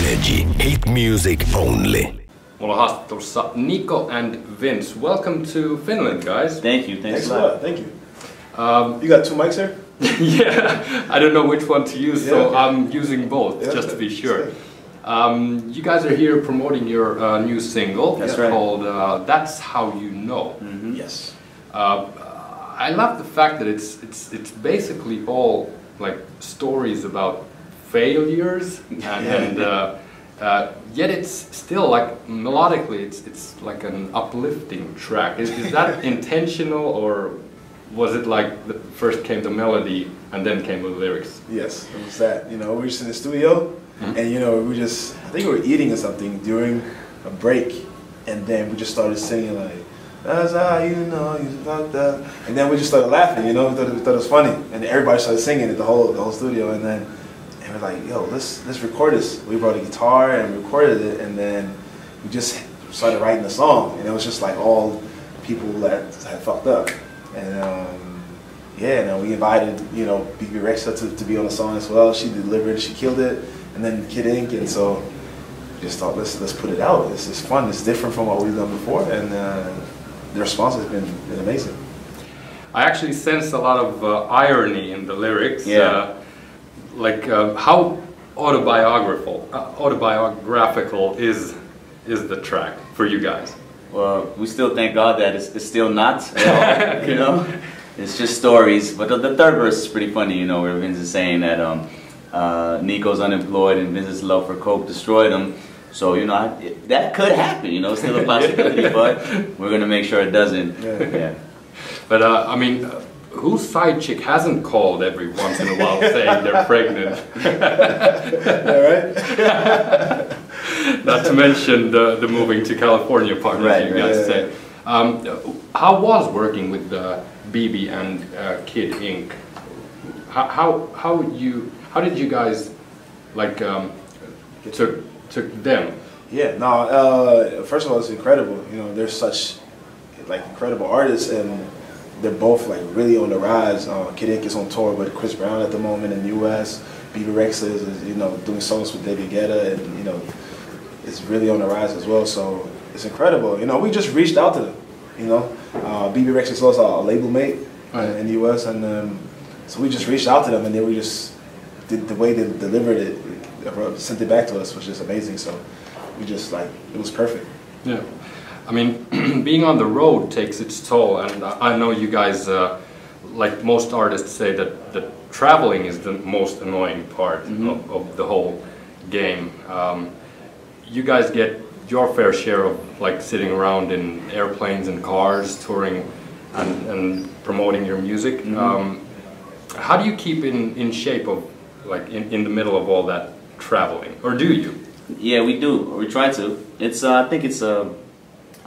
Energy, hit music only. Mulla on haastattelussa Nico and Vinz. Welcome to Finland, guys. Thank you. Thanks a lot. Thank you. You got two mics here? Yeah, I don't know which one to use, so okay. I'm using both just to be sure. You guys are here promoting your new single. That's right. Called "That's How You Know." Mm-hmm. Yes. I love the fact that it's basically all like stories about failures, and yet it's still like melodically it's like an uplifting track. Is that intentional, or was it like first came the melody and then came the lyrics? Yes, it was that. You know, we were just in the studio, and you know, I think we were eating or something during a break, and then we just started singing like, "That's how you know you fucked up," and then we just started laughing. You know, we thought it was funny, and everybody started singing at the whole studio, and we're like, "Yo, let's record this." We brought a guitar and recorded it, and then we just started writing the song, and it was just like all people that had fucked up, and yeah, we invited, you know, BB Rexa to be on the song as well. She delivered, she killed it, and then Kid Ink, and so we just thought, let's put it out. It's fun. It's different from what we've done before, and the response has been amazing. I actually sense a lot of irony in the lyrics. Yeah. How autobiographical is the track for you guys? Well, we still thank God that it's still not at all, you know? It's just stories. But the third verse is pretty funny, you know, where Vinz is saying that Nico's unemployed and Vince's love for coke destroyed him. So, you know, that could happen, you know, it's still a possibility, but we're going to make sure it doesn't. Yeah. But, I mean, whose side chick hasn't called every once in a while saying they're pregnant? All right. Not to mention the moving to California part, right, you guys say. How was working with BB and Kid Ink? How did you guys like took them? Yeah, no. First of all, it's incredible. You know, they're such like incredible artists, and they're both like really on the rise. Kid Ink is on tour with Chris Brown at the moment in the U.S. BB Rexa is, you know, doing songs with David Guetta, and you know, it's really on the rise as well. So it's incredible. You know, we just reached out to them. You know, BB Rexa is also a label mate in the U.S. and so we just reached out to them, and then we just did the way they delivered it, sent it back to us was just amazing. So we just like, it was perfect. Yeah. I mean, being on the road takes its toll, and I know you guys, like most artists, say that traveling is the most annoying part of the whole game. You guys get your fair share of like sitting around in airplanes and cars, touring and promoting your music. How do you keep in shape of like in the middle of all that traveling, or do you? Yeah, we do. We try to. It's I think it's I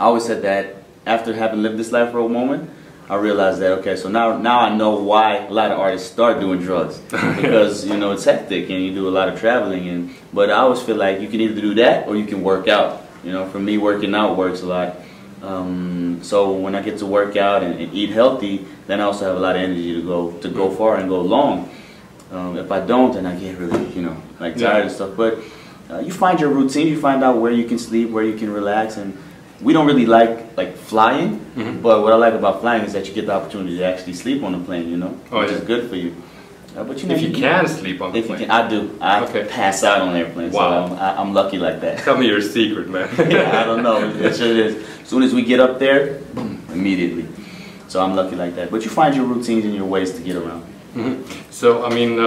always said that after having lived this life for a moment, I realized that, okay, so now I know why a lot of artists start doing drugs, because you know it's hectic and you do a lot of traveling, but I always feel like you can either do that or you can work out. You know, for me, working out works a lot. So when I get to work out and eat healthy, then I also have a lot of energy to go far and go long. If I don't, then I get really, you know, like tired and stuff. But you find your routine, you find out where you can sleep, where you can relax, and we don't really like flying, but what I like about flying is that you get the opportunity to actually sleep on the plane, you know, which is good for you. But you know, if you can sleep on the plane. I do. I pass out on airplanes, wow. So I'm lucky like that. Tell me your secret, man. Yeah, I don't know. It sure is. As soon as we get up there, boom, immediately. So I'm lucky like that. But you find your routines and your ways to get around. So, I mean,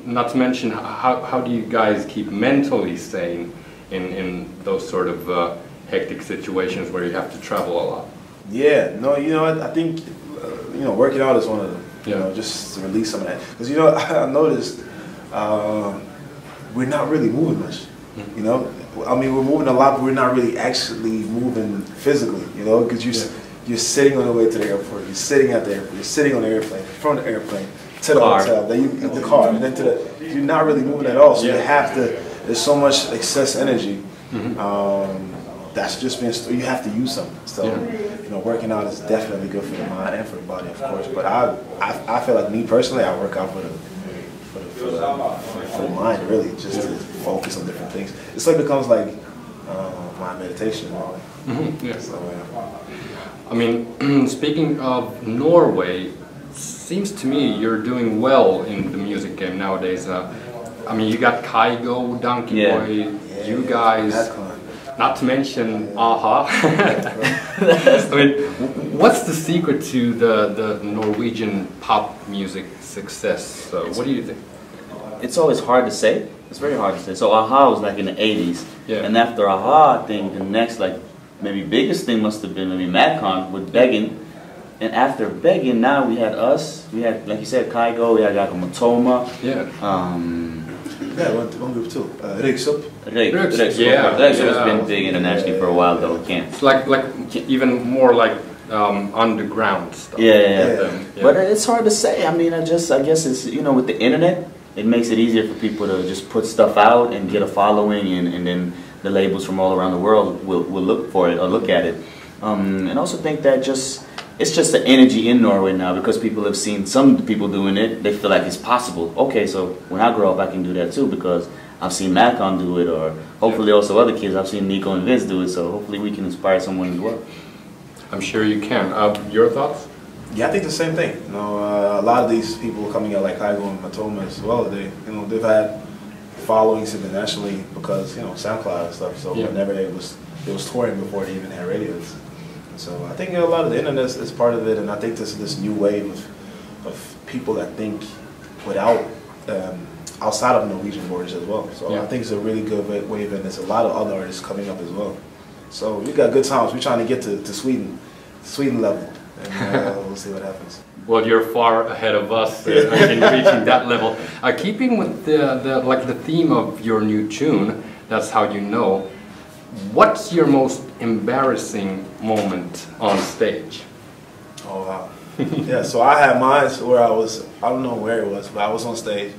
not to mention, how do you guys keep mentally sane in those sort of hectic situations where you have to travel a lot? Yeah, no, you know, I think, you know, working out is one of them. You know, just to release some of that. Because, you know, I noticed we're not really moving much. You know, I mean, we're moving a lot, but we're not really actually moving physically. You know, because you're sitting on the way to the airport, you're sitting at the airport, you're sitting on the airplane, from the airplane to the hotel, then the car, and then you're not really moving at all. So you have to. There's so much excess energy. That's just been, you have to use something. So, you know, working out is definitely good for the mind and for the body, of course. But I feel like, me personally, I work out for the mind, really, just to focus on different things. It's like becomes like my meditation. Yes. So, I mean, speaking of Norway, seems to me you're doing well in the music game nowadays. I mean, you got Kygo, Donkey Boy, you guys, not to mention Aha. I mean, what's the secret to the Norwegian pop music success? What do you think? It's always hard to say. It's very hard to say. So Aha was like in the 80s. Yeah. And after Aha, I think the next like maybe biggest thing must have been maybe Madcon with Beggin'. And after Beggin', now we had us. We had, like you said, Kygo. We had Matoma. Yeah. One group too. Riksup. Riksup Yeah. Riksup has been big internationally for a while though. It's like even more like underground stuff. Yeah. But it's hard to say. I mean, I guess it's, you know, with the internet, it makes it easier for people to just put stuff out and get a following, and then the labels from all around the world will look for it or look at it. And also think that it's just the energy in Norway now, because people have seen some people doing it. They feel like it's possible. Okay, so when I grow up, I can do that too, because I've seen Madcon do it, or hopefully also other kids. I've seen Nico and Vinz do it, so hopefully we can inspire someone as well. I'm sure you can. Your thoughts? Yeah, I think the same thing. You know, a lot of these people coming out like Kygo and Matoma as well. They've had followings internationally because SoundCloud and stuff. So whenever it was touring before they even had radios. So I think a lot of the internet is part of it, and I think this new wave of people that think without outside of Norwegian borders as well. So I think it's a really good wave, and there's a lot of other artists coming up as well. So we got good times. We're trying to get to Sweden level, and we'll see what happens. Well, you're far ahead of us in reaching that level. Keeping with the theme of your new tune, that's how you know. What's your most embarrassing moment on stage? Oh wow! Yeah, so I had mine where I don't know where it was, but I was on stage.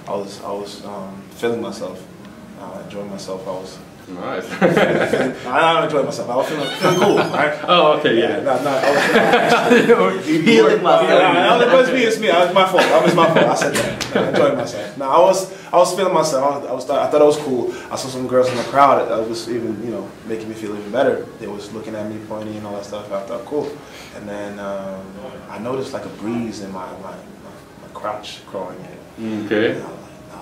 I was feeling myself, enjoying myself. Nice. I don't enjoy myself. I was feeling cool, right? Oh, okay, yeah. I was feeling myself. It was me. It's me. It's my fault. It's my fault. I said that. I enjoyed myself. No, I was feeling myself. I thought it was cool. I saw some girls in the crowd that was even making me feel even better. They was looking at me, pointing, and all that stuff. I thought cool. And then I noticed like a breeze in my crotch growing in. Okay. And I was like, no.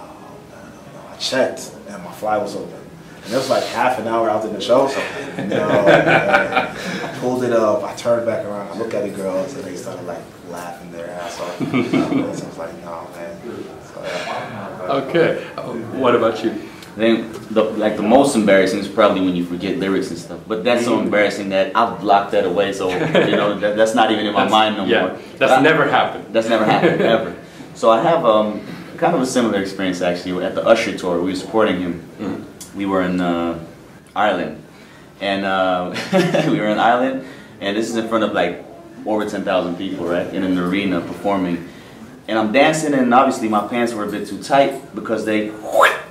I checked, and my fly was open. And it was like half an hour out in the show, so I pulled it up, I turned back around, I looked at the girls, and they started like laughing their ass off. So I was like, no, man. So, okay, what about you? Then the most embarrassing is probably when you forget lyrics and stuff. But that's so embarrassing that I've blocked that away, so that's not even in my mind no more. That's never happened. That's never happened, ever. So I have kind of a similar experience actually at the Usher tour. We were supporting him. We were in Ireland, and this is in front of like over 10,000 people, right, in an arena performing. And I'm dancing, and obviously my pants were a bit too tight because they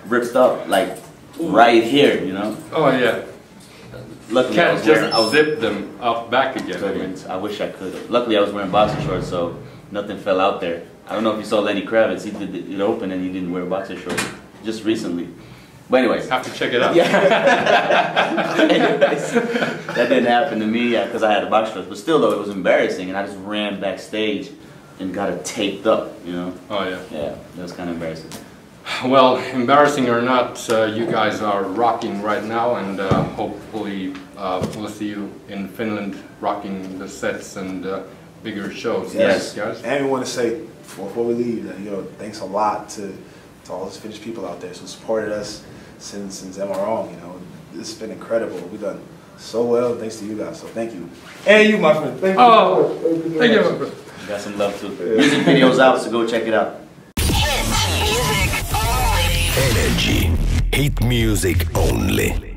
ripped up like right here, Oh yeah. Luckily, Can't just zip them up back again. I wish I could. Luckily, I was wearing boxer shorts, so nothing fell out there. I don't know if you saw Lenny Kravitz. He did it open, and he didn't wear boxer shorts just recently. But anyways, have to check it out. Yeah. Anyways, that didn't happen to me because I had a boxer shorts. But still, though, it was embarrassing, and I just ran backstage and got it taped up. Oh yeah. Yeah, that was kind of embarrassing. Well, embarrassing or not, you guys are rocking right now, and hopefully we'll see you in Finland rocking the sets and bigger shows. Yes, guys. And we want to say before we leave that thanks a lot to all those Finnish people out there who supported us since MRO. It's been incredible. We've done so well thanks to you guys. So thank you. And you, my friend. Thank you. Oh, thank you, my friend. Got some love too. Music videos out, so go check it out. Energy. Hit music only.